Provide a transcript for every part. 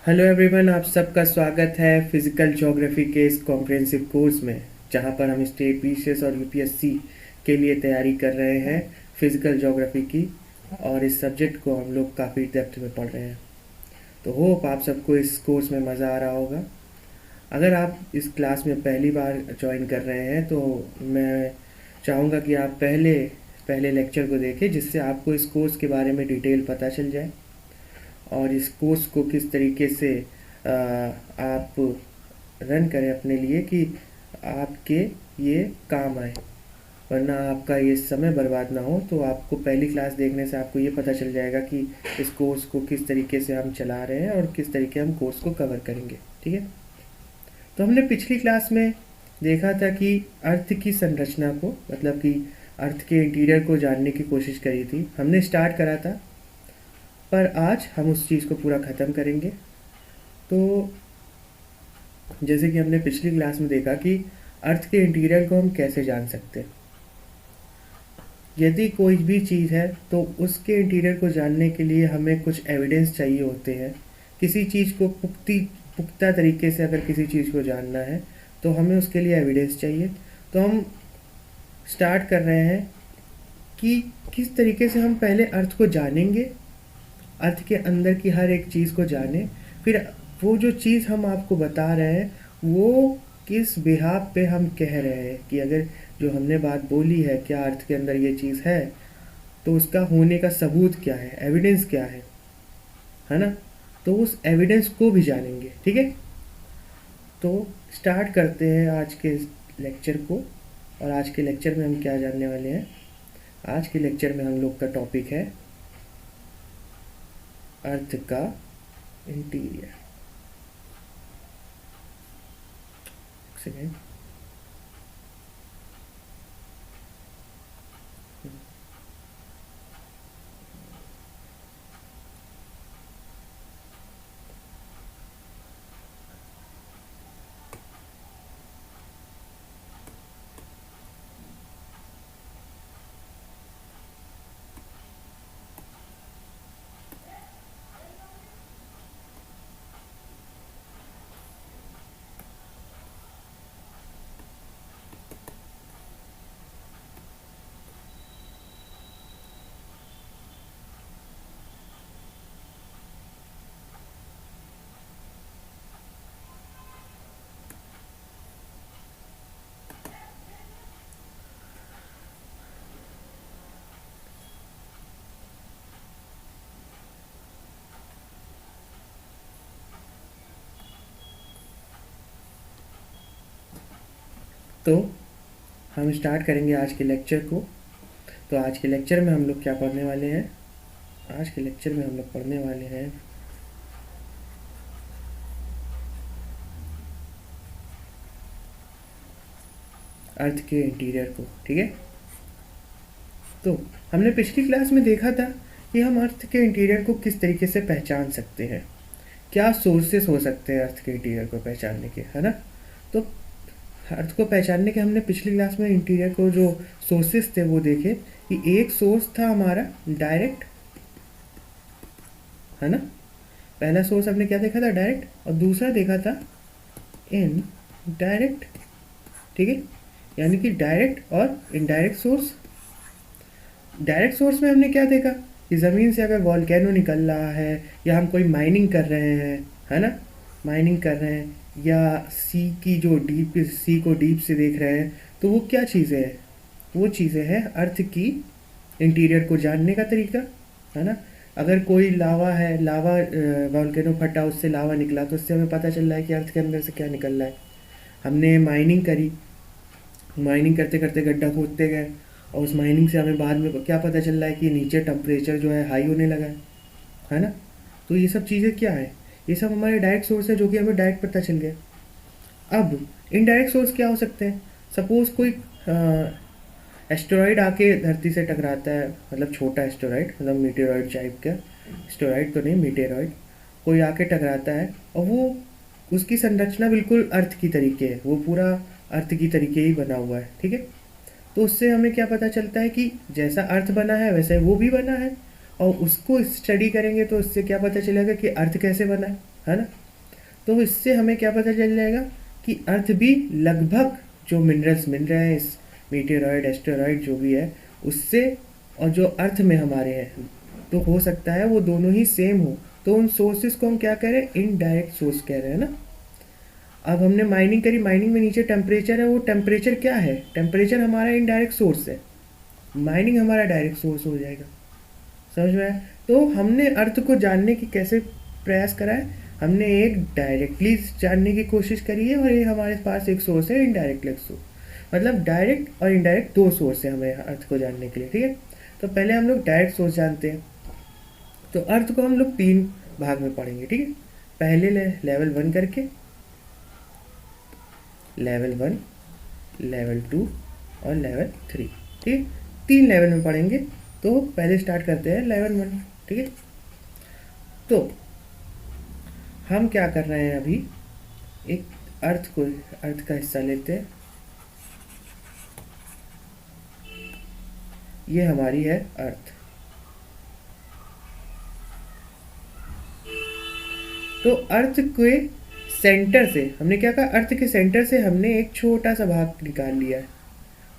Hello everyone, आप सबका स्वागत है फिज़िकल ज्योग्राफी के इस कॉम्प्रिहेंसिव कोर्स में, जहां पर हम स्टेट बीसीएस और यूपीएससी के लिए तैयारी कर रहे हैं फिज़िकल ज्योग्राफी की। और इस सब्जेक्ट को हम लोग काफ़ी डेप्थ में पढ़ रहे हैं। तो होप आप सबको इस कोर्स में मज़ा आ रहा होगा। अगर आप इस क्लास में पहली बार ज्वाइन कर रहे हैं तो मैं चाहूँगा कि आप पहले पहले लेक्चर को देखें, जिससे आपको इस कोर्स के बारे में डिटेल पता चल जाए और इस कोर्स को किस तरीके से आप रन करें अपने लिए कि आपके ये काम आए, वरना आपका ये समय बर्बाद ना हो। तो आपको पहली क्लास देखने से आपको ये पता चल जाएगा कि इस कोर्स को किस तरीके से हम चला रहे हैं और किस तरीके हम कोर्स को कवर करेंगे। ठीक है, तो हमने पिछली क्लास में देखा था कि अर्थ की संरचना को, मतलब कि अर्थ के इंटीरियर को जानने की कोशिश करी थी, हमने स्टार्ट करा था। पर आज हम उस चीज़ को पूरा ख़त्म करेंगे। तो जैसे कि हमने पिछली क्लास में देखा कि अर्थ के इंटीरियर को हम कैसे जान सकते हैं। यदि कोई भी चीज़ है तो उसके इंटीरियर को जानने के लिए हमें कुछ एविडेंस चाहिए होते हैं। किसी चीज़ को पुख्ता तरीके से अगर किसी चीज़ को जानना है तो हमें उसके लिए एविडेंस चाहिए। तो हम स्टार्ट कर रहे हैं कि किस तरीके से हम पहले अर्थ को जानेंगे, अर्थ के अंदर की हर एक चीज़ को जाने, फिर वो जो चीज़ हम आपको बता रहे हैं वो किस बिहाफ पे हम कह रहे हैं कि अगर जो हमने बात बोली है क्या अर्थ के अंदर ये चीज़ है, तो उसका होने का सबूत क्या है, एविडेंस क्या है ना। तो उस एविडेंस को भी जानेंगे। ठीक है, तो स्टार्ट करते हैं आज के लेक्चर को। और आज के लेक्चर में हम क्या जानने वाले हैं? आज के लेक्चर में हम लोग का टॉपिक है अर्थ का इंटीरियर। सेकेंड, तो हम स्टार्ट करेंगे आज के लेक्चर को। तो आज के लेक्चर में हम लोग क्या पढ़ने वाले हैं? आज के लेक्चर में हम लोग पढ़ने वाले हैं अर्थ के इंटीरियर को। ठीक है, तो हमने पिछली क्लास में देखा था कि हम अर्थ के इंटीरियर को किस तरीके से पहचान सकते हैं, क्या सोर्सेस हो सकते हैं अर्थ के इंटीरियर को पहचानने के, है ना। तो अर्थ को पहचानने के हमने पिछली क्लास में इंटीरियर को जो सोर्सेस थे वो देखे कि एक सोर्स था हमारा डायरेक्ट, है ना। पहला सोर्स हमने क्या देखा था? डायरेक्ट। और दूसरा देखा था इनडायरेक्ट। ठीक है, यानी कि डायरेक्ट और इनडायरेक्ट सोर्स। डायरेक्ट सोर्स में हमने क्या देखा कि ज़मीन से अगर वॉल्केनो निकल रहा है या हम कोई माइनिंग कर रहे हैं, है ना, माइनिंग कर रहे हैं, या सी की जो डीप, सी को डीप से देख रहे हैं, तो वो क्या चीज़ें हैं? वो चीज़ें हैं अर्थ की इंटीरियर को जानने का तरीका, है ना। अगर कोई लावा है, लावा वॉल्केनो फटा, उससे लावा निकला, तो उससे हमें पता चल रहा है कि अर्थ के अंदर से क्या निकल रहा है। हमने माइनिंग करी, माइनिंग करते करते गड्ढा खोदते गए और उस माइनिंग से हमें बाद में क्या पता चल रहा है कि नीचे टेम्परेचर जो है हाई होने लगा है ना। तो ये सब चीज़ें क्या है? ये सब हमारे डायरेक्ट सोर्स है जो कि हमें डायरेक्ट पता चल गया। अब इनडायरेक्ट सोर्स क्या हो सकते हैं? सपोज़ कोई एस्टेरॉयड आके धरती से टकराता है, मतलब छोटा एस्टेरॉयड, मतलब मीटेरॉयड टाइप का, एस्टेरॉयड तो नहीं, मीटेरॉयड, कोई आके टकराता है और वो, उसकी संरचना बिल्कुल अर्थ की तरीके है, वो पूरा अर्थ की तरीके ही बना हुआ है। ठीक है, तो उससे हमें क्या पता चलता है कि जैसा अर्थ बना है वैसे वो भी बना है। और उसको स्टडी करेंगे तो उससे क्या पता चलेगा कि अर्थ कैसे बना है ना। तो इससे हमें क्या पता चल जाएगा कि अर्थ भी लगभग जो मिनरल्स मिल रहे हैं इस मीटेरॉइड एस्टेरॉइड जो भी है उससे, और जो अर्थ में हमारे हैं, तो हो सकता है वो दोनों ही सेम हो। तो उन सोर्सेज को हम क्या कह रहे हैं, इनडायरेक्ट सोर्स कह रहे हैं ना। अब हमने माइनिंग करी, माइनिंग में नीचे टेम्परेचर है, वो टेम्परेचर क्या है, टेम्परेचर हमारा इनडायरेक्ट सोर्स है, माइनिंग हमारा डायरेक्ट सोर्स हो जाएगा। समझ में आया। तो हमने अर्थ को जानने की कैसे प्रयास करा है, हमने एक डायरेक्टली जानने की कोशिश करी है और ये हमारे पास एक सोर्स है इनडायरेक्ट सोर्स, मतलब डायरेक्ट और इनडायरेक्ट दो सोर्स है हमें अर्थ को जानने के लिए। ठीक है, तो पहले हम लोग डायरेक्ट सोर्स जानते हैं। तो अर्थ को हम लोग 3 भाग में पढ़ेंगे। ठीक है, पहले लेवल 1 करके, लेवल 1, लेवल 2 और लेवल 3। ठीक है, 3 लेवल में पढ़ेंगे। तो पहले स्टार्ट करते हैं लेवल 1। ठीक है, तो हम क्या कर रहे हैं अभी, एक अर्थ का हिस्सा लेते हैं। ये हमारी है अर्थ। तो अर्थ के सेंटर से हमने क्या कहा, अर्थ के सेंटर से हमने एक छोटा सा भाग निकाल लिया है।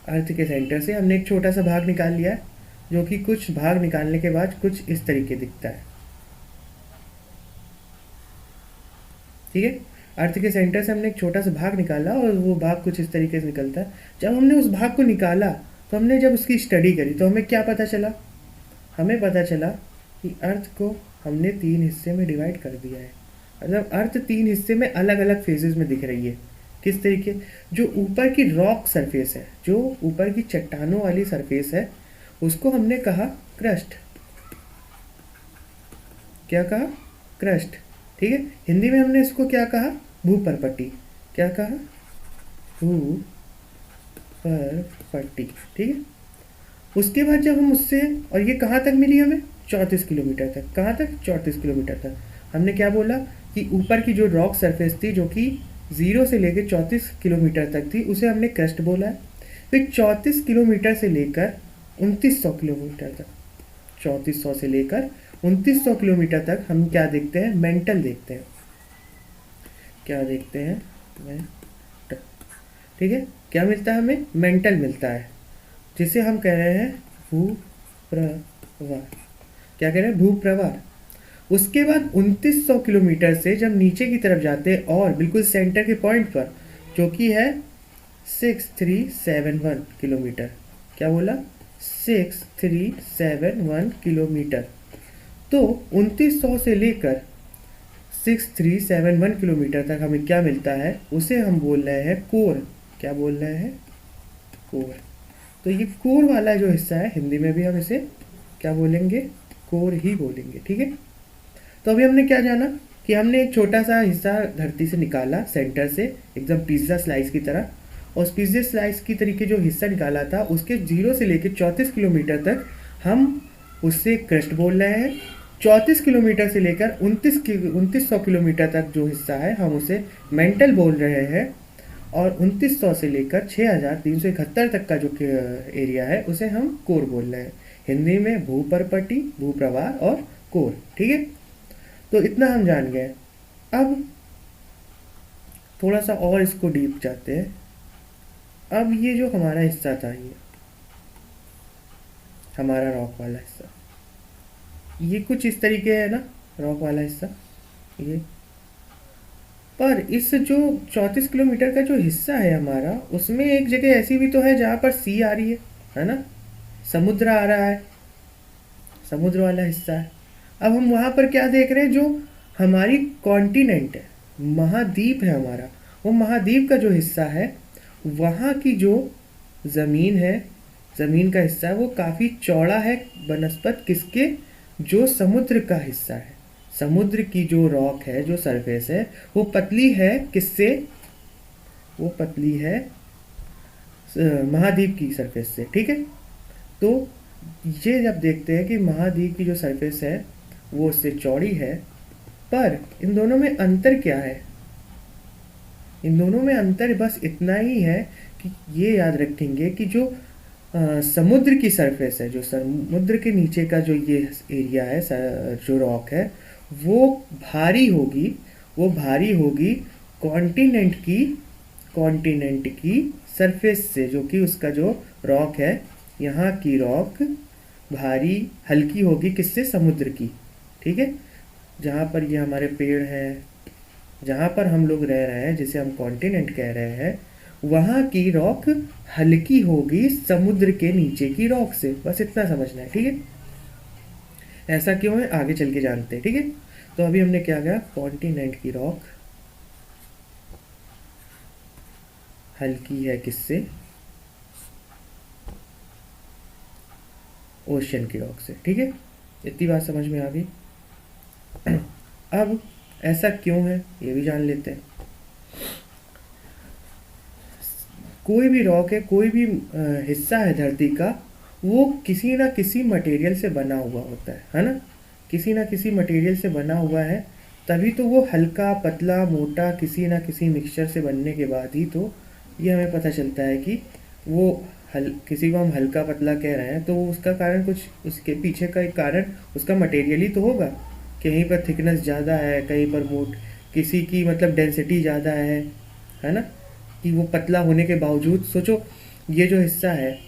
अर्थ के सेंटर से हमने एक छोटा सा भाग निकाल लिया है, जो कि कुछ भाग निकालने के बाद कुछ इस तरीके दिखता है। ठीक है, अर्थ के सेंटर से हमने एक छोटा सा भाग निकाला और वो भाग कुछ इस तरीके से निकलता है। जब हमने उस भाग को निकाला तो हमने जब उसकी स्टडी करी तो हमें क्या पता चला, हमें पता चला कि अर्थ को हमने 3 हिस्से में डिवाइड कर दिया है। मतलब अर्थ 3 हिस्से में अलग अलग फेजेस में दिख रही है। किस तरीके, जो ऊपर की रॉक सरफेस है, जो ऊपर की चट्टानों वाली सरफेस है, उसको हमने कहा क्रस्ट। क्या कहा, क्रस्ट। ठीक है, हिंदी में हमने इसको क्या कहा, भूपरपट्टी। क्या कहा, भूपरपट्टी। ठीक है, उसके बाद जब हम उससे, और ये कहाँ तक मिली हमें, 34 किलोमीटर तक। कहाँ तक, 34 किलोमीटर तक। हमने क्या बोला कि ऊपर की जो रॉक सरफेस थी, जो कि 0 से लेकर 34 किलोमीटर तक थी, उसे हमने क्रस्ट बोला है। फिर 34 किलोमीटर से लेकर 2900 किलोमीटर तक, 3400 से लेकर 2900 किलोमीटर तक हम क्या देखते हैं, मेंटल देखते हैं। क्या देखते हैं, मेंटल। ठीक है, क्या मिलता है हमें, मेंटल मिलता है, जिसे हम कह रहे हैं भूप्रवाह। क्या कह रहे हैं, भूप्रवाह। उसके बाद 2900 किलोमीटर से जब नीचे की तरफ जाते हैं और बिल्कुल सेंटर के पॉइंट पर, जो कि है 6371 किलोमीटर। क्या बोला, 6371 किलोमीटर। तो 2900 से लेकर 6371 किलोमीटर तक हमें क्या मिलता है, उसे हम बोल रहे हैं कोर। क्या बोल रहे हैं, कोर। तो ये कोर वाला जो हिस्सा है, हिंदी में भी हम इसे क्या बोलेंगे, कोर ही बोलेंगे। ठीक है, तो अभी हमने क्या जाना कि हमने एक छोटा सा हिस्सा धरती से निकाला, सेंटर से एकदम पिज्ज़ा स्लाइस की तरह, और उस पिज्ज़ा स्लाइस की तरीके जो हिस्सा निकाला था, उसके 0 से लेकर 34 किलोमीटर तक हम उससे क्रस्ट बोल रहे हैं। 34 किलोमीटर से लेकर 2900 किलोमीटर तक जो हिस्सा है, हम उसे मेंटल बोल रहे हैं। और 2900 से लेकर 6371 तक का जो एरिया है, उसे हम कोर बोल रहे हैं। हिंदी में भूपरपट्टी, भूप्रवाह और कोर। ठीक है, तो इतना हम जान गए। अब थोड़ा सा और इसको डीप जाते हैं। अब ये जो हमारा हिस्सा था, ये हमारा रॉक वाला हिस्सा, ये कुछ इस तरीके है ना, रॉक वाला हिस्सा ये। पर इस जो 34 किलोमीटर का जो हिस्सा है हमारा, उसमें एक जगह ऐसी भी तो है जहाँ पर सी आ रही है ना, समुद्र आ रहा है, समुद्र वाला हिस्सा है। अब हम वहाँ पर क्या देख रहे हैं, जो हमारी कॉन्टिनेंट है, महाद्वीप है हमारा, वो महाद्वीप का जो हिस्सा है, वहाँ की जो ज़मीन है, ज़मीन का हिस्सा है, वो काफ़ी चौड़ा है बनस्पत किसके, जो समुद्र का हिस्सा है। समुद्र की जो रॉक है, जो सरफेस है, वो पतली है किससे, वो पतली है महाद्वीप की सरफेस से। ठीक है, तो ये जब देखते हैं कि महाद्वीप की जो सरफेस है वो उससे चौड़ी है, पर इन दोनों में अंतर क्या है, इन दोनों में अंतर बस इतना ही है कि ये याद रखेंगे कि जो समुद्र की सरफेस है, जो समुद्र के नीचे का जो ये एरिया है, जो रॉक है, वो भारी होगी, वो भारी होगी कॉन्टिनेंट की सरफेस से, जो कि उसका जो रॉक है, यहाँ की रॉक भारी हल्की होगी किससे? समुद्र की। ठीक है, जहाँ पर ये हमारे पेड़ हैं, जहाँ पर हम लोग रह रहे हैं, जिसे हम कॉन्टिनेंट कह रहे हैं, वहाँ की रॉक हल्की होगी समुद्र के नीचे की रॉक से। बस इतना समझना है। ठीक है, ऐसा क्यों है आगे चल के जानते हैं। ठीक है, तो अभी हमने क्या किया, कॉन्टिनेंट की रॉक हल्की है किससे? ओशन की रॉक से। ठीक है, इतनी बात समझ में आ गई। अब ऐसा क्यों है ये भी जान लेते हैं। कोई भी रॉक है, कोई भी हिस्सा है धरती का, वो किसी ना किसी मटेरियल से बना हुआ होता है ना? किसी ना किसी मटेरियल से बना हुआ है, तभी तो वो हल्का पतला मोटा किसी ना किसी मिक्सचर से बनने के बाद ही तो ये हमें पता चलता है कि वो किसी को हम हल्का पतला कह रहे हैं, तो उसका कारण कुछ, उसके पीछे का एक कारण उसका मटेरियल ही तो होगा। कहीं पर थिकनेस ज़्यादा है, कहीं पर मोट, किसी की मतलब डेंसिटी ज़्यादा है ना? कि वो पतला होने के बावजूद, सोचो ये जो हिस्सा है,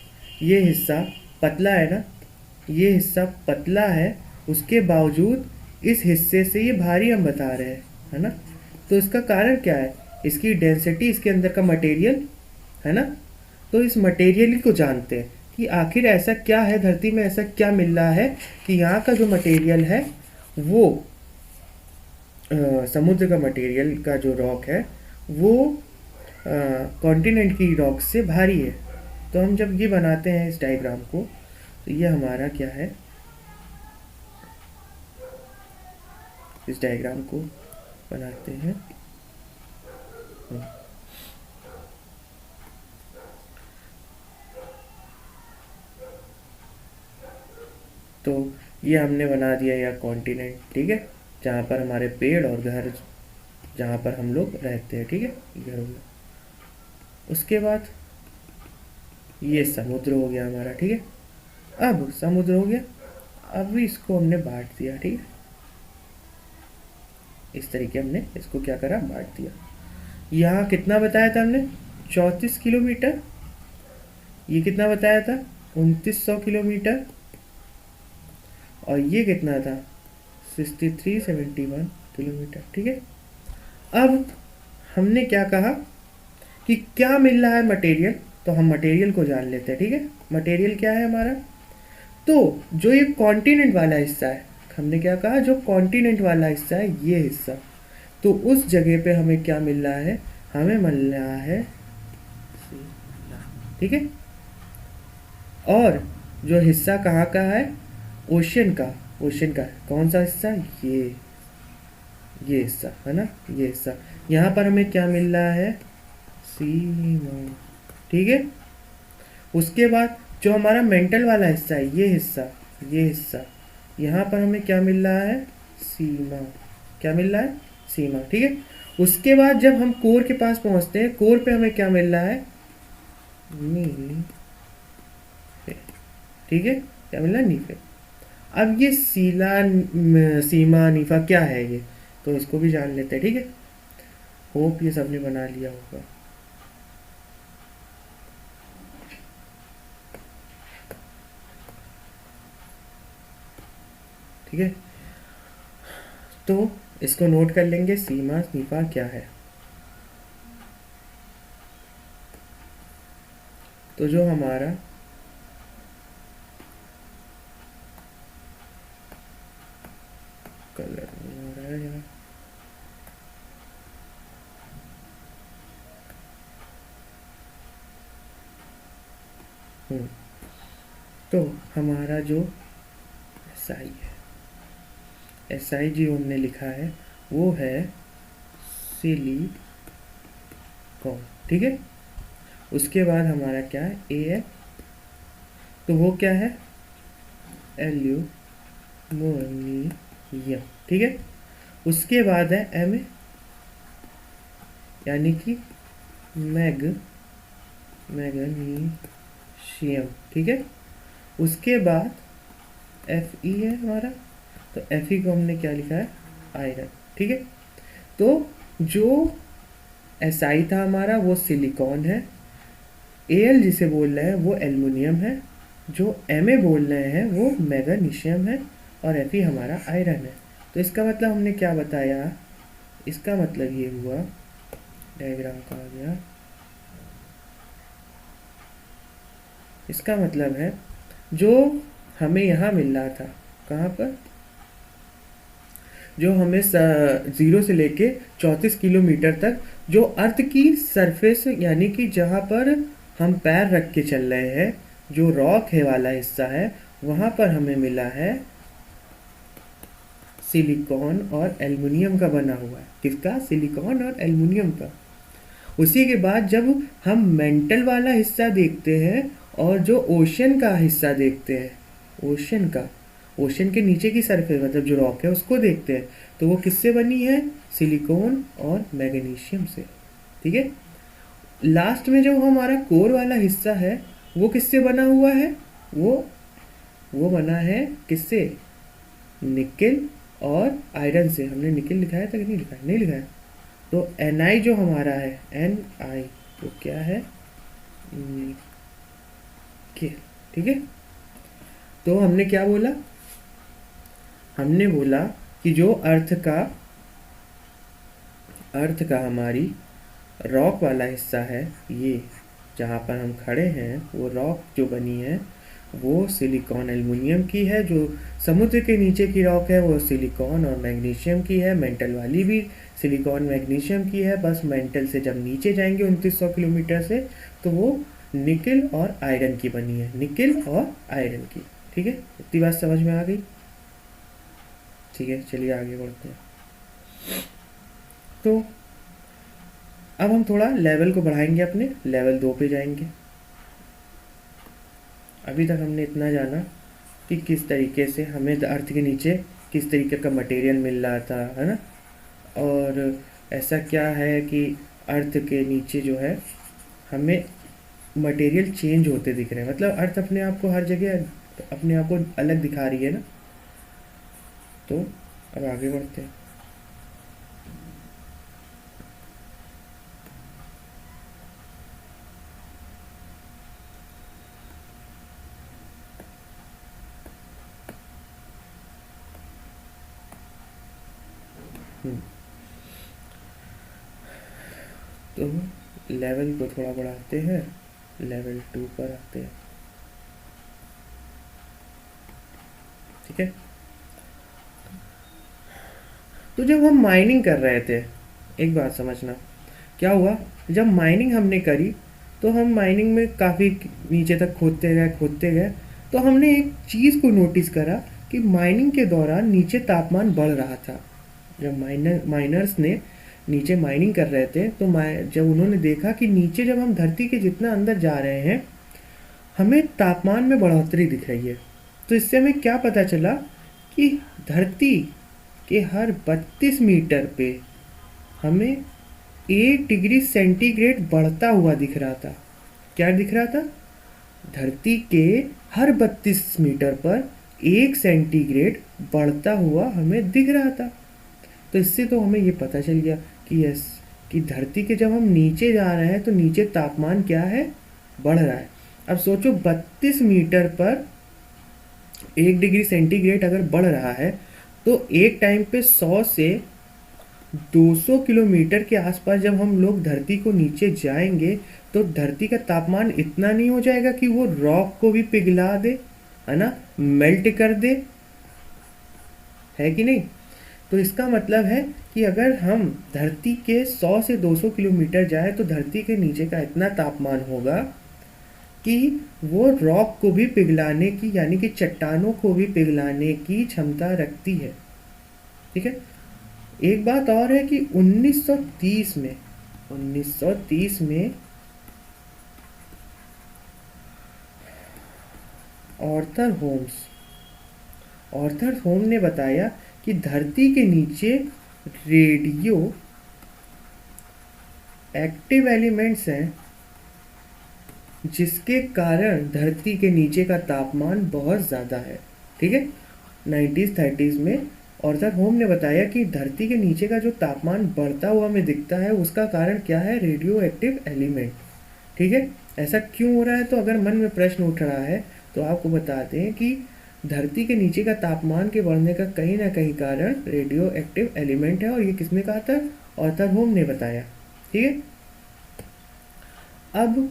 ये हिस्सा पतला है ना, ये हिस्सा पतला है, उसके बावजूद इस हिस्से से ये भारी हम बता रहे हैं, है ना? तो इसका कारण क्या है? इसकी डेंसिटी, इसके अंदर का मटेरियल, है ना? तो इस मटेरियल को जानते हैं कि आखिर ऐसा क्या है धरती में, ऐसा क्या मिल रहा है कि यहाँ का जो मटेरियल है वो समुद्र का मटेरियल का जो रॉक है वो कॉन्टिनेंट की रॉक से भारी है। तो हम जब ये बनाते हैं इस डायग्राम को, तो ये हमारा क्या है, इस डायग्राम को बनाते हैं। तो ये हमने बना दिया यह कॉन्टिनेंट। ठीक है, जहाँ पर हमारे पेड़ और घर, जहाँ पर हम लोग रहते हैं। ठीक है, घर हो गया। उसके बाद ये समुद्र हो गया हमारा। ठीक है, अब समुद्र हो गया, अब इसको हमने बांट दिया। ठीक है, इस तरीके हमने इसको क्या करा, बांट दिया। यहाँ कितना बताया था हमने, 34 किलोमीटर। ये कितना बताया था, 2900 किलोमीटर। और ये कितना था, 6371 किलोमीटर। ठीक है, अब हमने क्या कहा कि क्या मिल रहा है मटेरियल, तो हम मटेरियल को जान लेते हैं। ठीक है, मटेरियल क्या है हमारा, तो जो ये कॉन्टिनेंट वाला हिस्सा है, हमने क्या कहा, जो कॉन्टिनेंट वाला हिस्सा है, ये हिस्सा, तो उस जगह पे हमें क्या मिल रहा है, हमें मिल रहा है। ठीक है, और जो हिस्सा कहाँ का है, ओशन का। ओशन का कौन सा हिस्सा, ये हिस्सा है ना, ये हिस्सा। यहाँ पर हमें क्या मिल रहा है, सीमा। ठीक है, उसके बाद जो हमारा मेंटल वाला हिस्सा है, ये हिस्सा, यहाँ पर हमें क्या मिल रहा है, सीमा। क्या मिल रहा है, सीमा। ठीक है, उसके बाद जब हम कोर के पास पहुँचते हैं, कोर पे हमें क्या मिल रहा है, नी। ठीक है, क्या मिल रहा है, नीफे। अब ये सीमा नीफा क्या है ये, तो इसको भी जान लेते हैं। ठीक है, होप ये सबने बना लिया होगा। ठीक है, तो इसको नोट कर लेंगे, सीमा नीफा क्या है। तो जो हमारा कलर हो रहा है यार, तो हमारा जो SI है, SI जो हमने लिखा है वो है सिलिकॉन। ठीक है, उसके बाद हमारा क्या है, AF, तो वो क्या है, एल्यूमिनियम। ठीक है, उसके बाद है MA, यानी कि मैग्नीशियम। ठीक है, उसके बाद FE है हमारा, तो FE को हमने क्या लिखा है, आयरन। ठीक है, तो जो SI था हमारा वो सिलिकॉन है, Al जिसे बोल रहे हैं वो एल्युमिनियम है, जो Ma बोल रहे हैं वो मैग्नीशियम है, और Fe हमारा आयरन है। तो इसका मतलब हमने क्या बताया, इसका मतलब ये हुआ, डायग्राम कहाँ गया, इसका मतलब है जो हमें यहाँ मिल रहा था, कहाँ पर, जो हमें 0 से लेके 34 किलोमीटर तक जो अर्थ की सरफेस यानी कि जहाँ पर हम पैर रख के चल रहे हैं, जो रॉक है वाला हिस्सा है, वहाँ पर हमें मिला है सिलिकॉन और एल्युमिनियम का बना हुआ है। किसका, सिलिकॉन और एल्युमिनियम का। उसी के बाद जब हम मेंटल वाला हिस्सा देखते हैं और जो ओशन का हिस्सा देखते हैं, ओशन का, ओशन के नीचे की सरफेस मतलब जो रॉक है उसको देखते हैं, तो वो किससे बनी है, सिलिकॉन और मैग्नीशियम से। ठीक है। लास्ट में जो हमारा कोर वाला हिस्सा है वो किससे बना हुआ है, वो बना है किससे, निकेल और आयरन से। हमने निकेल लिखाया था कि नहीं लिखाया, नहीं लिखाया। तो Ni जो हमारा है, Ni तो क्या है, निकेल। ठीक है। तो हमने क्या बोला, हमने बोला कि जो अर्थ का हमारी रॉक वाला हिस्सा है, ये जहाँ पर हम खड़े हैं, वो रॉक जो बनी है वो सिलिकॉन एल्युमिनियम की है, जो समुद्र के नीचे की रॉक है वो सिलिकॉन और मैग्नीशियम की है, मेंटल वाली भी सिलिकॉन मैग्नीशियम की है। बस मेंटल से जब नीचे जाएंगे 2900 किलोमीटर से, तो वो निकेल और आयरन की बनी है, निकेल और आयरन की। ठीक है, इतनी बात समझ में आ गई। ठीक है, चलिए आगे बढ़ते हैं। तो अब हम थोड़ा लेवल को बढ़ाएंगे, अपने लेवल 2 पे जाएंगे। अभी तक हमने इतना जाना कि किस तरीके से हमें अर्थ के नीचे किस तरीके का मटेरियल मिल रहा था, है ना, और ऐसा क्या है कि अर्थ के नीचे जो है हमें मटेरियल चेंज होते दिख रहे हैं, मतलब अर्थ अपने आप को हर जगह अपने आप को अलग दिखा रही है ना। तो अब आगे बढ़ते हैं। तो लेवल को थोड़ा बढ़ाते हैं, लेवल 2 पर आते हैं। ठीक है। तो जब हम माइनिंग कर रहे थे, एक बात समझना, क्या हुआ, जब माइनिंग हमने करी तो हम माइनिंग में काफ़ी नीचे तक खोदते गए, तो हमने एक चीज़ को नोटिस करा कि माइनिंग के दौरान नीचे तापमान बढ़ रहा था। जब माइनर्स ने नीचे माइनिंग कर रहे थे, तो जब उन्होंने देखा कि नीचे जब हम धरती के जितना अंदर जा रहे हैं हमें तापमान में बढ़ोतरी दिख रही है। तो इससे हमें क्या पता चला कि धरती के हर 32 मीटर पे हमें 1 डिग्री सेंटीग्रेड बढ़ता हुआ दिख रहा था। क्या दिख रहा था, धरती के हर 32 मीटर पर 1 सेंटीग्रेड बढ़ता हुआ हमें दिख रहा था। तो इससे तो हमें ये पता चल गया कि यस, कि धरती के जब हम नीचे जा रहे हैं तो नीचे तापमान क्या है, बढ़ रहा है। अब सोचो 32 मीटर पर 1 डिग्री सेंटीग्रेड अगर बढ़ रहा है, तो एक टाइम पे 100 से 200 किलोमीटर के आसपास जब हम लोग धरती को नीचे जाएंगे, तो धरती का तापमान इतना नहीं हो जाएगा कि वो रॉक को भी पिघला दे, है ना, मेल्ट कर दे, है कि नहीं। तो इसका मतलब है कि अगर हम धरती के 100 से 200 किलोमीटर जाए तो धरती के नीचे का इतना तापमान होगा कि वो रॉक को भी पिघलाने की, यानी कि चट्टानों को भी पिघलाने की क्षमता रखती है। ठीक है। एक बात और है कि 1930 में ऑर्थर होम ने बताया कि धरती के नीचे रेडियो एक्टिव एलिमेंट्स हैं, जिसके कारण धरती के नीचे का तापमान बहुत ज़्यादा है। ठीक है। 1930s में ऑर्थर होम ने बताया कि धरती के नीचे का जो तापमान बढ़ता हुआ हमें दिखता है उसका कारण क्या है, रेडियो एक्टिव एलिमेंट। ठीक है, ऐसा क्यों हो रहा है? तो अगर मन में प्रश्न उठ रहा है तो आपको बताते हैं कि धरती के नीचे का तापमान के बढ़ने का कहीं ना कहीं कारण रेडियो एक्टिव एलिमेंट है, और ये किसने कहा था? ऑर्थर होम ने बताया। ठीक है, अब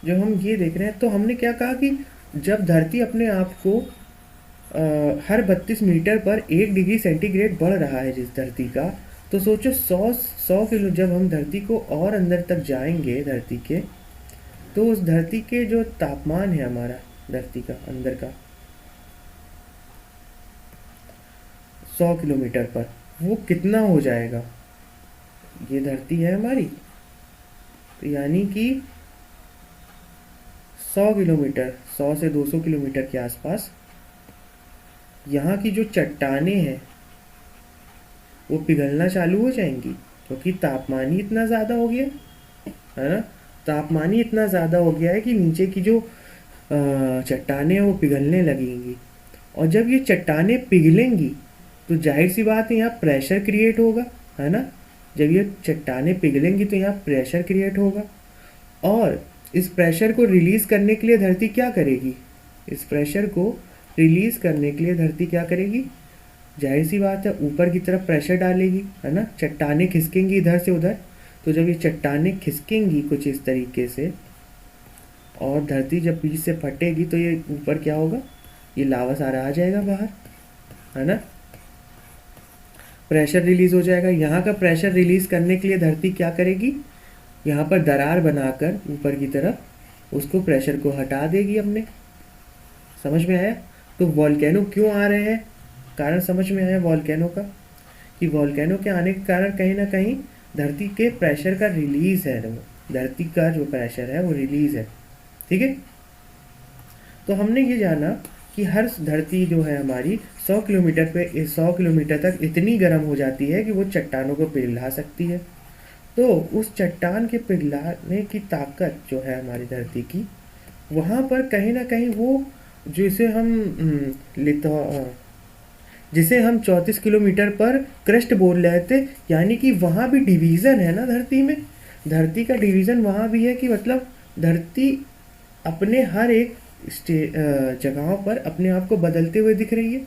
जब हम ये देख रहे हैं तो हमने क्या कहा कि जब धरती अपने आप को हर 32 मीटर पर 1 डिग्री सेंटीग्रेड बढ़ रहा है जिस धरती का, तो सोचो 100 किलो जब हम धरती को और अंदर तक जाएंगे धरती के, तो उस धरती के जो तापमान है हमारा धरती का अंदर का 100 किलोमीटर पर, वो कितना हो जाएगा? ये धरती है हमारी, तो यानी कि 100 किलोमीटर, 100 से 200 किलोमीटर के आसपास यहाँ की जो चट्टानें हैं वो पिघलना चालू हो जाएंगी, क्योंकि तापमान ही इतना ज़्यादा हो गया है ना। तापमान ही इतना ज़्यादा हो गया है कि नीचे की जो चट्टानें हैं वो पिघलने लगेंगी, और जब ये चट्टानें पिघलेंगी तो जाहिर सी बात है यहाँ प्रेशर क्रिएट होगा, है ना। जब ये चट्टानें पिघलेंगी तो यहाँ प्रेशर क्रिएट होगा, और इस प्रेशर को रिलीज़ करने के लिए धरती क्या करेगी? इस प्रेशर को रिलीज़ करने के लिए धरती क्या करेगी? जाहिर सी बात है ऊपर की तरफ प्रेशर डालेगी, है ना। चट्टानें खिसकेंगी इधर से उधर, तो जब ये चट्टानें खिसकेंगी कुछ इस तरीके से, और धरती जब बीच से फटेगी तो ये ऊपर क्या होगा? ये लावा सारा आ जाएगा बाहर, है ना। प्रेशर रिलीज़ हो जाएगा। यहाँ का प्रेशर रिलीज़ करने के लिए धरती क्या करेगी? यहाँ पर दरार बनाकर ऊपर की तरफ उसको प्रेशर को हटा देगी अपने। समझ में आया? तो वॉल्केनो क्यों आ रहे हैं? कारण समझ में आया वॉल्केनो का, कि वॉल्केनो के आने के कारण कहीं ना कहीं धरती के प्रेशर का रिलीज़ है, धरती का जो प्रेशर है वो रिलीज़ है। ठीक है, तो हमने ये जाना कि हर धरती जो है हमारी 100 किलोमीटर पे 100 किलोमीटर तक इतनी गर्म हो जाती है कि वो चट्टानों को पिघला सकती है। तो उस चट्टान के पिघलाने की ताकत जो है हमारी धरती की, वहाँ पर कहीं ना कहीं वो जिसे हम 34 किलोमीटर पर क्रस्ट बोल रहे थे, यानी कि वहाँ भी डिवीज़न है ना धरती में। धरती का डिवीज़न वहाँ भी है कि मतलब धरती अपने हर एक जगहों पर अपने आप को बदलते हुए दिख रही है,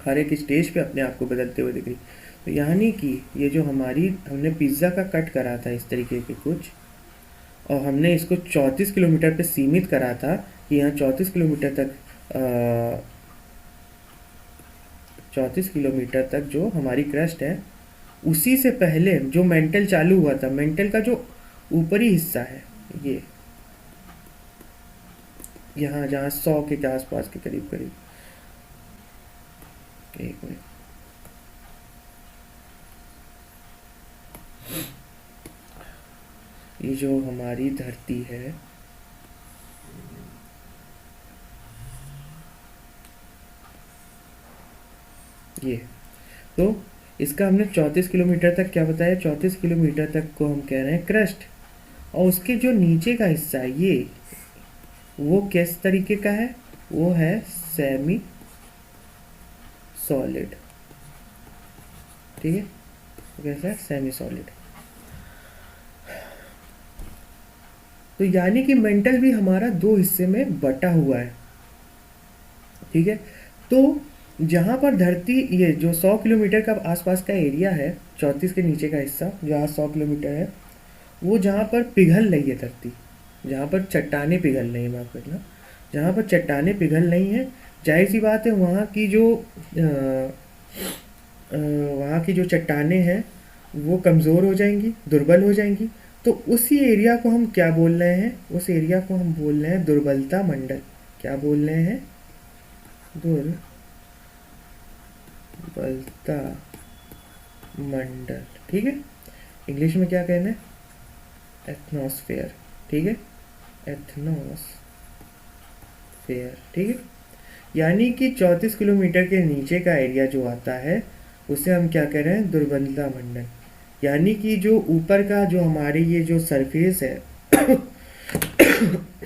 हर एक स्टेज पे अपने आप को बदलते हुए दिख रही है। तो यानी कि ये जो हमने पिज़्ज़ा का कट करा था इस तरीके के कुछ, और हमने इसको 34 किलोमीटर पे सीमित करा था कि यहाँ 34 किलोमीटर तक 34 किलोमीटर तक जो हमारी क्रस्ट है, उसी से पहले जो मेंटल चालू हुआ था, मेंटल का जो ऊपरी हिस्सा है ये यहाँ जहाँ 100 के आसपास के करीब करीब, एक मिनट, ये जो हमारी धरती है ये, तो इसका हमने 34 किलोमीटर तक क्या बताया? 34 किलोमीटर तक को हम कह रहे हैं क्रस्ट, और उसके जो नीचे का हिस्सा है ये, वो किस तरीके का है? वो है सेमी सॉलिड। ठीक है, कैसा है? Semi solid. तो यानी कि मेंटल भी हमारा दो हिस्से में बटा हुआ है। ठीक है, तो जहाँ पर धरती ये जो 100 किलोमीटर का आसपास का एरिया है, 34 के नीचे का हिस्सा जहाँ 100 किलोमीटर है, वो जहाँ पर पिघल रही है धरती, जहाँ पर चट्टानें पिघल रही हैं, माफ करना, जहाँ पर चट्टानें पिघल रही हैं, जाहिर सी बात है वहाँ की जो चट्टानें हैं वो कमज़ोर हो जाएंगी, दुर्बल हो जाएंगी। तो उसी एरिया को हम क्या बोल रहे हैं? उस एरिया को हम बोल रहे हैं दुर्बलता मंडल। क्या बोल रहे हैं? दुर्बलता मंडल। ठीक है, इंग्लिश में क्या कहना है? एटमॉस्फेयर। ठीक है, एटमॉस्फेयर। ठीक है, यानी कि 34 किलोमीटर के नीचे का एरिया जो आता है उसे हम क्या कह रहे हैं? दुर्बलता मंडल। यानी कि जो ऊपर का जो हमारी ये जो सरफेस है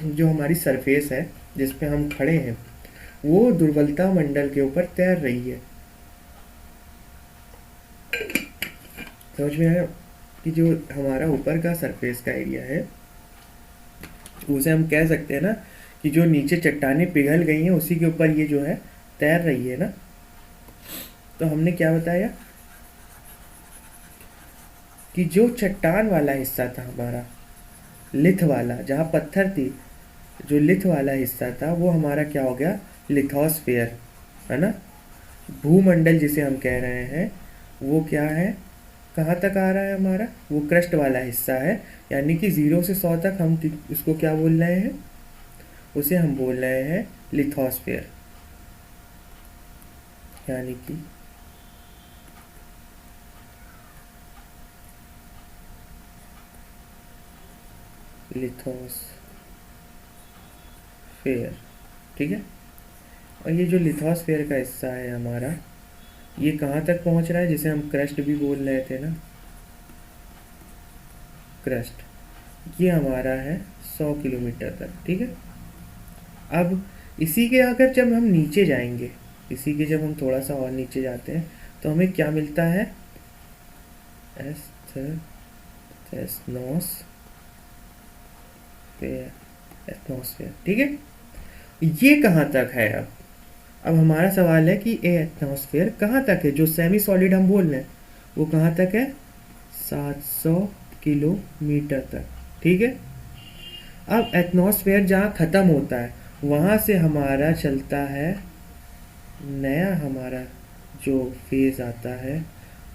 जो हमारी सरफेस है जिस पे हम खड़े हैं, वो दुर्बलता मंडल के ऊपर तैर रही है। समझ में आया कि जो हमारा ऊपर का सरफेस का एरिया है उसे हम कह सकते हैं ना कि जो नीचे चट्टानें पिघल गई हैं उसी के ऊपर ये जो है तैर रही है ना। तो हमने क्या बताया कि जो चट्टान वाला हिस्सा था हमारा, लिथ वाला, जहाँ पत्थर थी, जो लिथ वाला हिस्सा था वो हमारा क्या हो गया, लिथोस्फेयर, है ना। भूमंडल जिसे हम कह रहे हैं वो क्या है, कहाँ तक आ रहा है हमारा, वो क्रस्ट वाला हिस्सा है। यानी कि 0 से 100 तक हम उसको क्या बोल रहे हैं, उसे हम बोल रहे हैं लिथोस्फेयर। यानी कि लिथोस्फेयर, ठीक है। और ये जो लिथोस्फेयर का हिस्सा है हमारा, ये कहाँ तक पहुँच रहा है, जिसे हम क्रस्ट भी बोल रहे थे ना, क्रस्ट, ये हमारा है 100 किलोमीटर तक, ठीक है। अब इसी के अगर जब हम नीचे जाएंगे, इसी के जब हम थोड़ा सा और नीचे जाते हैं तो हमें क्या मिलता है, एटमॉस्फेयर, ठीक है। ये कहाँ तक है अब हमारा सवाल है कि एटमॉस्फेयर कहाँ तक है, जो सेमी सॉलिड हम बोल रहे हैं वो कहाँ तक है, 700 किलोमीटर तक, ठीक है। अब एटमॉस्फेयर जहाँ ख़त्म होता है वहाँ से हमारा चलता है नया, हमारा जो फेज आता है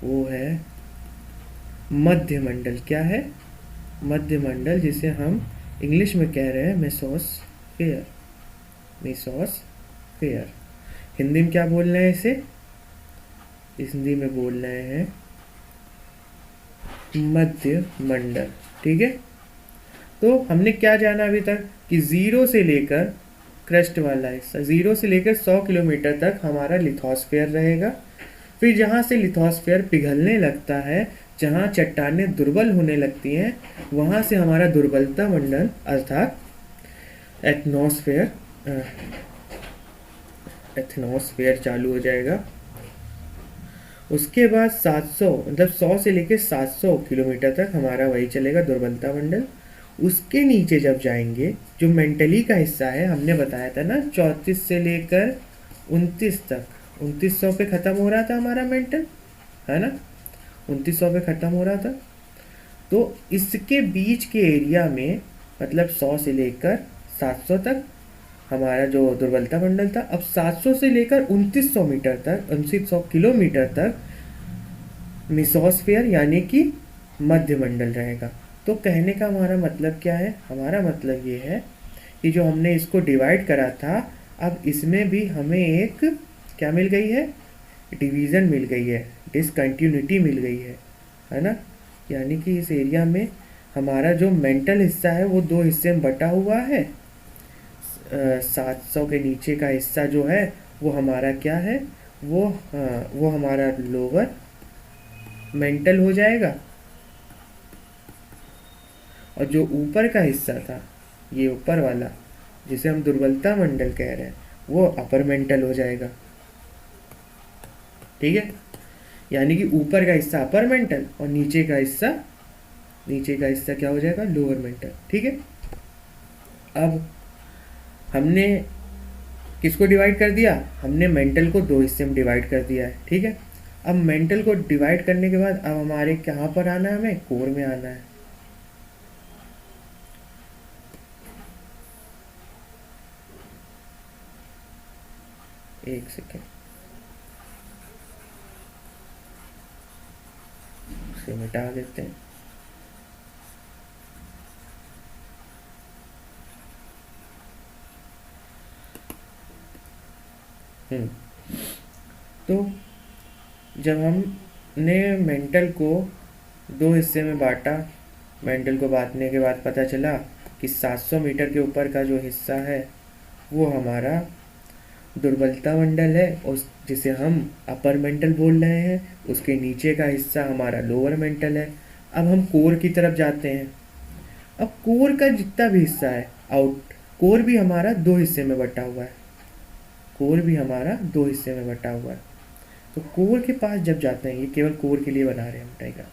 वो है मध्यमंडल। क्या है, मध्यमंडल, जिसे हम इंग्लिश में कह रहे हैं मेसोस्फेयर। मेसोस्फेयर हिंदी में क्या बोल रहे हैं इसे, हिंदी में बोल रहे हैं मध्यमंडल, ठीक है। तो हमने क्या जाना अभी तक कि 0 से लेकर क्रस्ट वाला हिस्सा, 0 से लेकर 100 किलोमीटर तक हमारा लिथोस्फेयर रहेगा। फिर जहाँ से लिथोस्फेयर पिघलने लगता है, जहाँ चट्टानें दुर्बल होने लगती हैं, वहाँ से हमारा दुर्बलता मंडल अर्थात एथनोस्फेयर चालू हो जाएगा। उसके बाद 700 मतलब 100 से लेकर 700 किलोमीटर तक हमारा वही चलेगा दुर्बलता मंडल। उसके नीचे जब जाएंगे, जो मेंटली का हिस्सा है, हमने बताया था ना 34 से लेकर 29 तक, 2900 पे ख़त्म हो रहा था हमारा मेंटल, है ना, 2900 पे ख़त्म हो रहा था। तो इसके बीच के एरिया में मतलब 100 से लेकर 700 तक हमारा जो दुर्बलता मंडल था। अब 700 से लेकर 2900 मीटर तक, 2900 किलोमीटर तक मेसोस्फेयर यानी कि मध्यमंडल रहेगा। तो कहने का हमारा मतलब क्या है, हमारा मतलब ये है कि जो हमने इसको डिवाइड करा था, अब इसमें भी हमें एक क्या मिल गई है, डिवीज़न मिल गई है, डिसकंटिन्यूटी मिल गई है ना। यानी कि इस एरिया में हमारा जो मेंटल हिस्सा है वो 2 हिस्से में बटा हुआ है। 700 के नीचे का हिस्सा जो है वो हमारा क्या है, वो हमारा लोअर मेंटल हो जाएगा, और जो ऊपर का हिस्सा था, ये ऊपर वाला जिसे हम दुर्बलता मंडल कह रहे हैं, वो अपर मेंटल हो जाएगा, ठीक है। यानी कि ऊपर का हिस्सा अपर मेंटल और नीचे का हिस्सा क्या हो जाएगा, लोअर मेंटल, ठीक है। अब हमने किसको डिवाइड कर दिया, हमने मेंटल को 2 हिस्से में डिवाइड कर दिया है, ठीक है। अब मेंटल को डिवाइड करने के बाद अब हमारे कहाँ पर आना है, हमें कोर में आना है। एक सेकेंड, इसे मिटा देते हैं। तो जब हमने मेंटल को 2 हिस्से में बांटा, मेंटल को बांटने के बाद पता चला कि 700 मीटर के ऊपर का जो हिस्सा है वो हमारा दुर्बलता मंडल है, उस जिसे हम अपर मेंटल बोल रहे हैं। उसके नीचे का हिस्सा हमारा लोअर मेंटल है। अब हम कोर की तरफ जाते हैं। अब कोर का जितना भी हिस्सा है, कोर भी हमारा 2 हिस्से में बटा हुआ है। कोर भी हमारा 2 हिस्से में बटा हुआ है। तो कोर के पास जब जाते हैं, ये केवल कोर के लिए बना रहे हैं हम डायग्राम,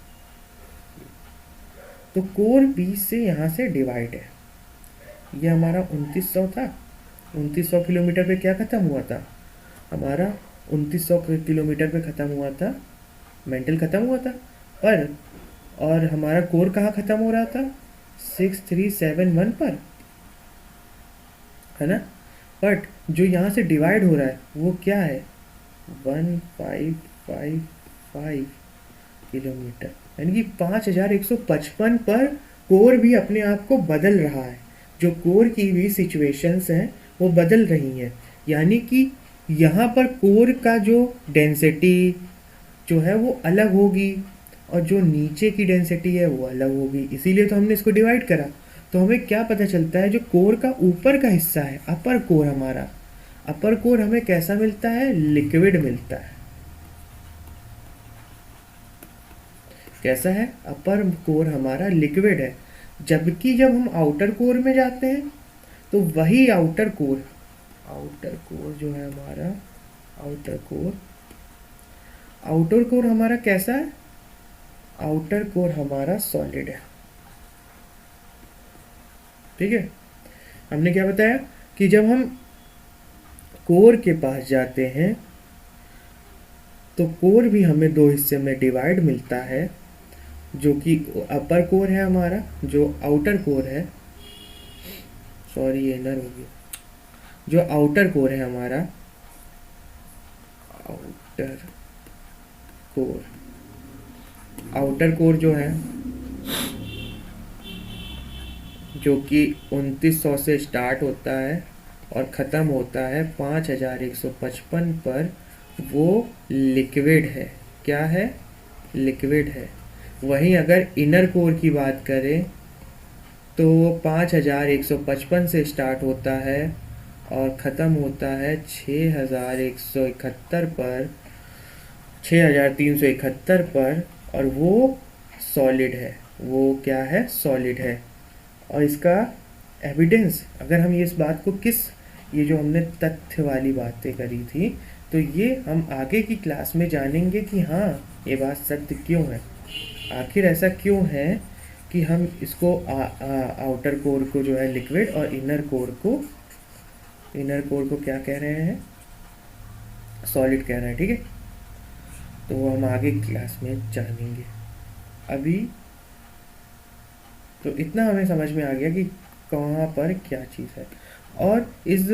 तो कोर 20 से यहाँ से डिवाइड है। ये हमारा 2900 था, 2900 किलोमीटर पे क्या ख़त्म हुआ था हमारा, 2900 किलोमीटर पे ख़त्म हुआ था, मेंटल ख़त्म हुआ था। पर और हमारा कोर कहाँ ख़त्म हो रहा था, 6371 पर, है ना। बट जो यहाँ से डिवाइड हो रहा है वो क्या है, 1555 किलोमीटर, यानी कि 5155 पर कोर भी अपने आप को बदल रहा है। जो कोर की भी सिचुएशंस हैं वो बदल रही हैं, यानी कि यहाँ पर कोर का जो डेंसिटी जो है वो अलग होगी और जो नीचे की डेंसिटी है वो अलग होगी, इसीलिए तो हमने इसको डिवाइड करा। तो हमें क्या पता चलता है, जो कोर का ऊपर का हिस्सा है, अपर कोर हमारा, अपर कोर हमें कैसा मिलता है, लिक्विड मिलता है। कैसा है, अपर कोर हमारा लिक्विड है। जबकि जब हम आउटर कोर में जाते हैं तो वही आउटर कोर जो है हमारा आउटर कोर हमारा कैसा है, आउटर कोर हमारा सॉलिड है। ठीक है, हमने क्या बताया कि जब हम कोर के पास जाते हैं तो कोर भी हमें 2 हिस्से में डिवाइड मिलता है, जो कि अपर कोर है हमारा, जो आउटर कोर है, सॉरी ये इनर हो गया, जो आउटर कोर है हमारा, आउटर कोर जो है, जो कि 2900 से स्टार्ट होता है और ख़त्म होता है 5155 पर, वो लिक्विड है। क्या है, लिक्विड है। वहीं अगर इनर कोर की बात करें तो वो 5155 से स्टार्ट होता है और ख़त्म होता है 6171 पर, 6371 पर, और वो सॉलिड है। वो क्या है, सॉलिड है। और इसका एविडेंस, अगर हम इस बात को ये जो हमने तथ्य वाली बातें करी थी, तो ये हम आगे की क्लास में जानेंगे कि हाँ ये बात सत्य क्यों है, आखिर ऐसा क्यों है कि हम इसको आउटर कोर को जो है लिक्विड और इनर कोर को क्या कह रहे हैं, सॉलिड कह रहे हैं। ठीक है, तो वो हम आगे क्लास में जानेंगे। अभी तो इतना हमें समझ में आ गया कि कहाँ पर क्या चीज़ है। और इस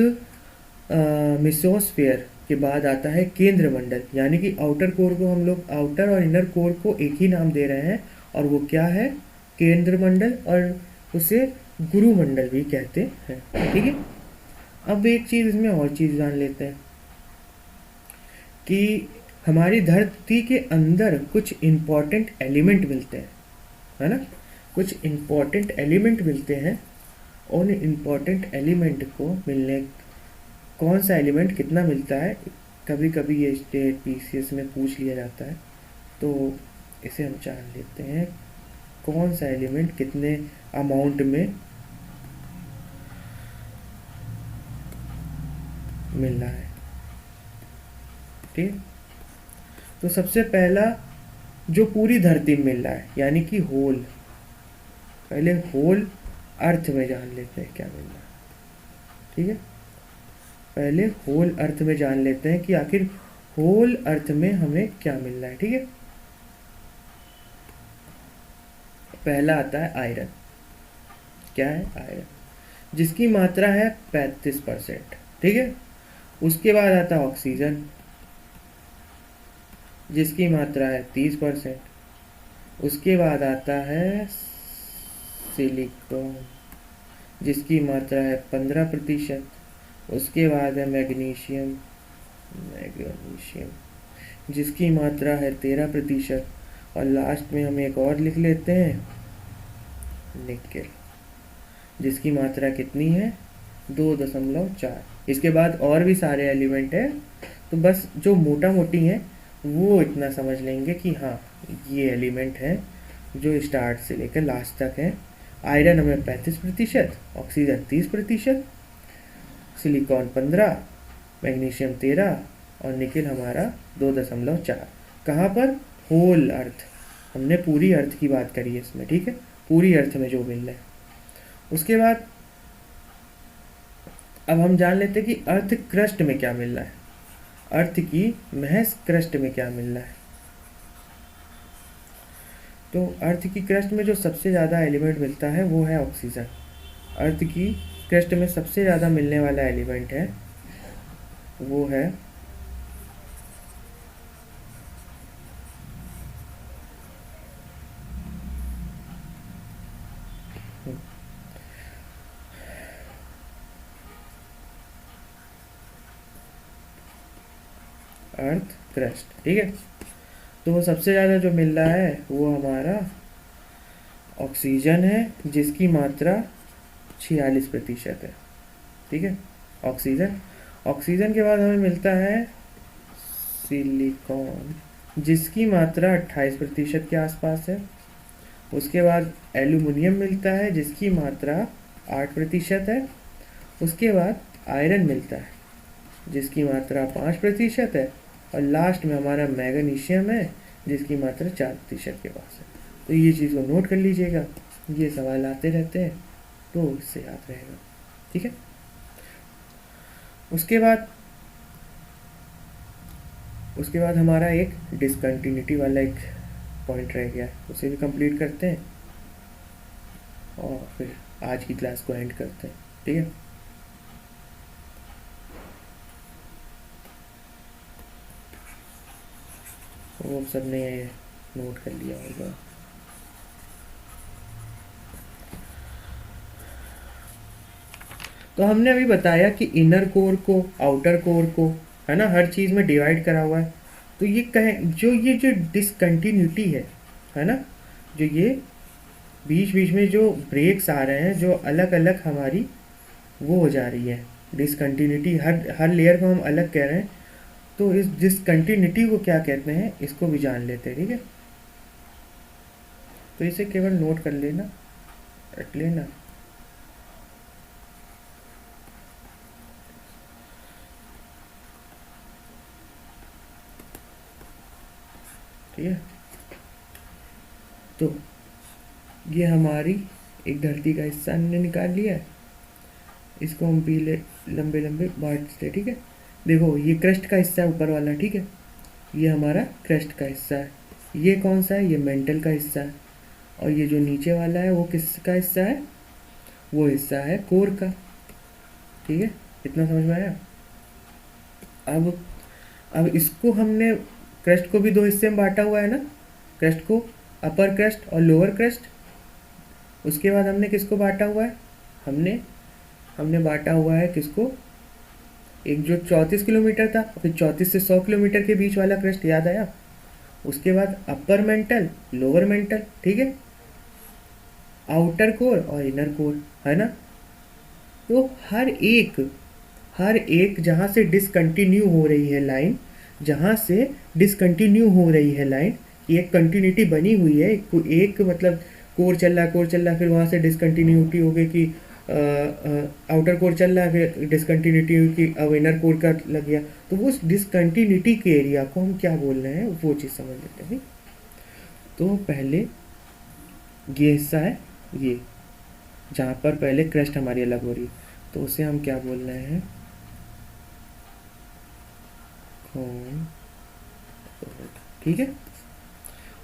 मेसोस्फीयर के बाद आता है केंद्र मंडल, यानी कि आउटर कोर को हम लोग, आउटर और इनर कोर को एक ही नाम दे रहे हैं, और वो क्या है, केंद्र मंडल, और उसे गुरु मंडल भी कहते हैं। ठीक है, अब एक चीज़ इसमें और चीज़ जान लेते हैं कि हमारी धरती के अंदर कुछ इम्पॉर्टेंट एलिमेंट मिलते हैं, है ना, कुछ इम्पॉर्टेंट एलिमेंट मिलते हैं। उन इम्पॉर्टेंट एलिमेंट को मिलने, कौन सा एलिमेंट कितना मिलता है, कभी कभी ये स्टेट पीसीएस में पूछ लिया जाता है, तो इसे हम जान लेते हैं कौन सा एलिमेंट कितने अमाउंट में मिल रहा है। ठीक, तो सबसे पहला जो पूरी धरती में मिल रहा है, यानी कि होल, पहले होल अर्थ में जान लेते हैं क्या मिल रहा है। ठीक है, पहले होल अर्थ में जान लेते हैं कि आखिर होल अर्थ में हमें क्या मिल रहा है। ठीक है, पहला आता है आयरन। क्या है, आयरन, जिसकी मात्रा है 35%। ठीक है, उसके बाद आता है ऑक्सीजन, जिसकी मात्रा है 30%। उसके बाद आता है सिलिकॉन, जिसकी मात्रा है 15%। उसके बाद है मैग्नीशियम, जिसकी मात्रा है 13%। और लास्ट में हम एक और लिख लेते हैं, निकेल, जिसकी मात्रा कितनी है, 2.4। इसके बाद और भी सारे एलिमेंट हैं, तो बस जो मोटा मोटी हैं वो इतना समझ लेंगे कि हाँ ये एलिमेंट हैं जो स्टार्ट से लेकर लास्ट तक हैं। आयरन हमें 35%, ऑक्सीजन 30%, सिलिकॉन 15, मैग्नीशियम 13 और निकिल हमारा 2.4। कहाँ पर? Whole earth. हमने पूरी अर्थ की बात करी है इसमें, ठीक है, पूरी अर्थ में जो मिल रहा है। उसके बाद अब हम जान लेते हैं कि अर्थ क्रस्ट में क्या मिल रहा है, अर्थ की महज क्रस्ट में क्या मिल रहा है। तो अर्थ की क्रस्ट में जो सबसे ज़्यादा एलिमेंट मिलता है वो है ऑक्सीजन। अर्थ की क्रस्ट में सबसे ज़्यादा मिलने वाला एलिमेंट है वो है अर्थ क्रस्ट, ठीक है। तो वो सबसे ज़्यादा जो मिल रहा है वो हमारा ऑक्सीजन है, जिसकी मात्रा 46% है, ठीक है। ऑक्सीजन, ऑक्सीजन के बाद हमें मिलता है सिलिकॉन, जिसकी मात्रा 28% के आसपास है। उसके बाद एल्यूमिनियम मिलता है, जिसकी मात्रा 8% है। उसके बाद आयरन मिलता है, जिसकी मात्रा 5% है। और लास्ट में हमारा मैग्नीशियम है, जिसकी मात्रा 4% के पास है। तो ये चीज़ को नोट कर लीजिएगा, ये सवाल आते रहते हैं तो इससे याद रहेगा, ठीक है। उसके बाद हमारा एक डिसकंटिन्यूटी वाला एक पॉइंट रह गया है, उसे भी कंप्लीट करते हैं और फिर आज की क्लास को एंड करते हैं, ठीक है। वो सबने नोट कर लिया होगा। तो हमने अभी बताया कि इनर कोर को, आउटर कोर को, है ना, हर चीज़ में डिवाइड करा हुआ है। तो ये कहें ये जो डिसकंटिन्यूटी है ना, जो ये बीच बीच में जो ब्रेक्स आ रहे हैं, जो अलग अलग हमारी वो हो जा रही है डिसकंटिन्यूटी, हर लेयर को हम अलग कह रहे हैं। तो इस डिसकंटिन्यूटी को क्या कहते हैं इसको भी जान लेते हैं, ठीक है। तो इसे केवल नोट कर लेना, रख लेना। ठीक है, तो ये हमारी एक धरती का हिस्सा हमने निकाल लिया है, इसको हम पीले लंबे लंबे बांटते, ठीक है। देखो ये क्रस्ट का हिस्सा है ऊपर वाला, ठीक है, ये हमारा क्रस्ट का हिस्सा है। ये कौन सा है? ये मेंटल का हिस्सा है। और ये जो नीचे वाला है वो किसका हिस्सा है? वो हिस्सा है कोर का, ठीक है। इतना समझ में आया? अब इसको हमने क्रस्ट को भी दो हिस्से में बांटा हुआ है ना, क्रस्ट को अपर क्रस्ट और लोअर क्रस्ट। उसके बाद हमने किसको बांटा हुआ है? हमने बांटा हुआ है किसको? एक जो 34 किलोमीटर था, फिर 34 से 100 किलोमीटर के बीच वाला क्रस्ट, याद आया? उसके बाद अपर मेंटल, लोअर मेंटल, ठीक है, आउटर कोर और इनर कोर, है ना। तो हर एक जहाँ से डिसकंटिन्यू हो रही है लाइन, जहाँ से डिसकंटिन्यू हो रही है लाइन, एक कंटिन्यूटी बनी हुई है, एक मतलब कोर चल रहा, फिर वहाँ से डिसकंटिन्यूटी हो गई कि आउटर कोर चल रहा है, फिर डिसकंटिन्यूटी हुई कि अब इनर कोर का लग गया। तो वो डिसकंटिन्यूटी के एरिया को हम क्या बोल रहे हैं वो चीज़ समझ लेते हैं। तो पहले ये हिस्सा है, ये जहाँ पर पहले क्रस्ट हमारी अलग हो रही है, तो उसे हम क्या बोल रहे हैं? कौन, ठीक है।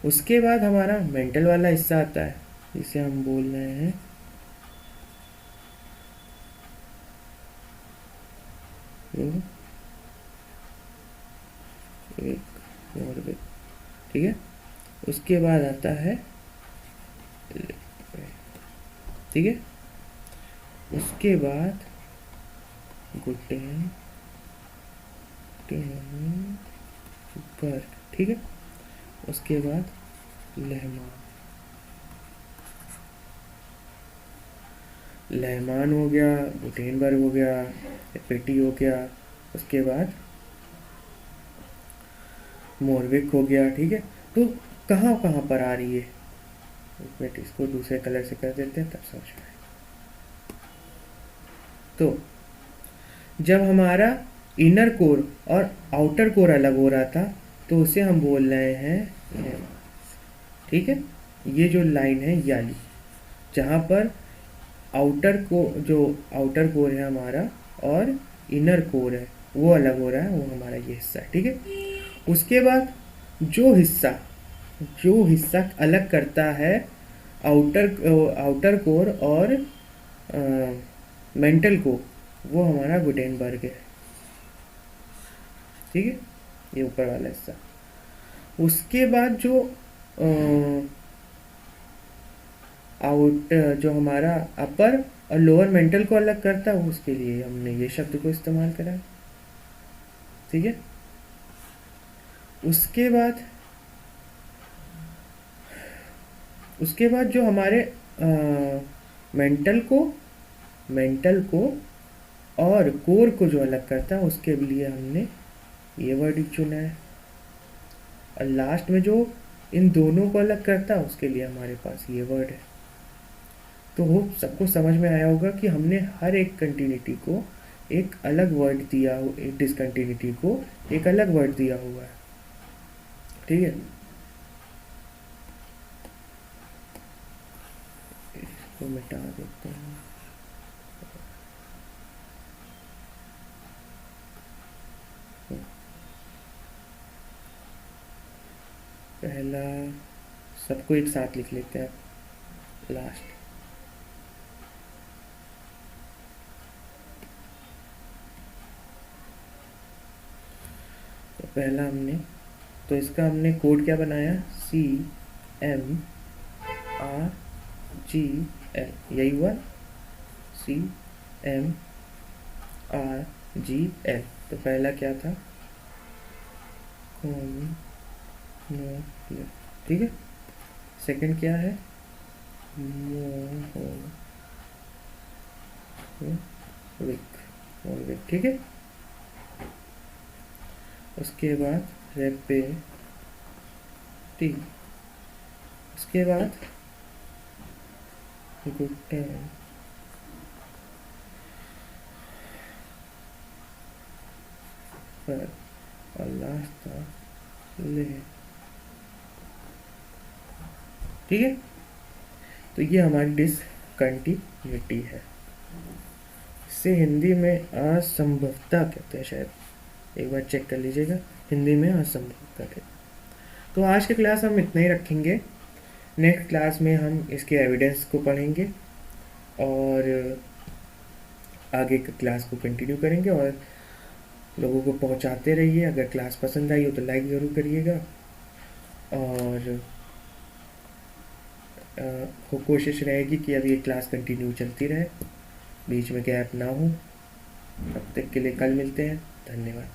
उसके बाद हमारा मेंटल वाला हिस्सा आता है, जिसे हम बोल रहे हैं एक, ठीक है। उसके बाद आता है, ठीक है, उसके बाद गुटेन पर, ठीक है। उसके बाद लहमान हो गया, गुटेनबर्ग हो गया, पेटी हो गया। उसके बाद मोरविक हो गया, ठीक है। तो कहाँ कहाँ पर आ रही है? वेट, इसको दूसरे कलर से कर देते हैं तब समझ में। तो जब हमारा इनर कोर और आउटर कोर अलग हो रहा था, तो उसे हम बोल रहे हैं, ठीक है, ये जो लाइन है ये वाली, जहाँ पर जो आउटर कोर है हमारा और इनर कोर है वो अलग हो रहा है, वो हमारा ये हिस्सा है, ठीक है। उसके बाद जो हिस्सा अलग करता है आउटर कोर और मेंटल को, वो हमारा गुटेनबर्ग है, ठीक है, ये ऊपर वाला हिस्सा। उसके बाद जो हमारा अपर और लोअर मेंटल को अलग करता है, उसके लिए हमने ये शब्द को इस्तेमाल करा है, ठीक है। उसके बाद जो हमारे मेंटल को और कोर को जो अलग करता है, उसके लिए हमने ये वर्ड चुना है। और लास्ट में जो इन दोनों को अलग करता है, उसके लिए हमारे पास ये वर्ड है। तो वो सबको समझ में आया होगा कि हमने हर एक कंटिन्यूटी को एक अलग वर्ड दिया, एक डिसकंटिन्यूटी को एक अलग वर्ड दिया हुआ है, ठीक है। इसको मिटा देते हैं। पहला सबको एक साथ लिख लेते हैं, लास्ट। तो पहला तो इसका हमने कोड क्या बनाया, CMRGL, यही हुआ, CMRGL। तो पहला क्या था, ठीक है। सेकंड क्या है, मोरविक, ठीक है। उसके बाद रेपेटी, उसके बाद गुटेन, और लास्ट था ले, ठीक है। तो ये हमारी डिसकंटिन्यूटी है। इसे हिंदी में असंभवता कहते हैं शायद, एक बार चेक कर लीजिएगा, हिंदी में असंभवता कहते हैं। तो आज की क्लास हम इतना ही रखेंगे। नेक्स्ट क्लास में हम इसके एविडेंस को पढ़ेंगे और आगे की क्लास को कंटिन्यू करेंगे, और लोगों को पहुंचाते रहिए। अगर क्लास पसंद आई हो तो लाइक ज़रूर करिएगा, और कोशिश रहेगी कि अब ये क्लास कंटिन्यू चलती रहे, बीच में गैप ना हो। तब तक के लिए कल मिलते हैं, धन्यवाद।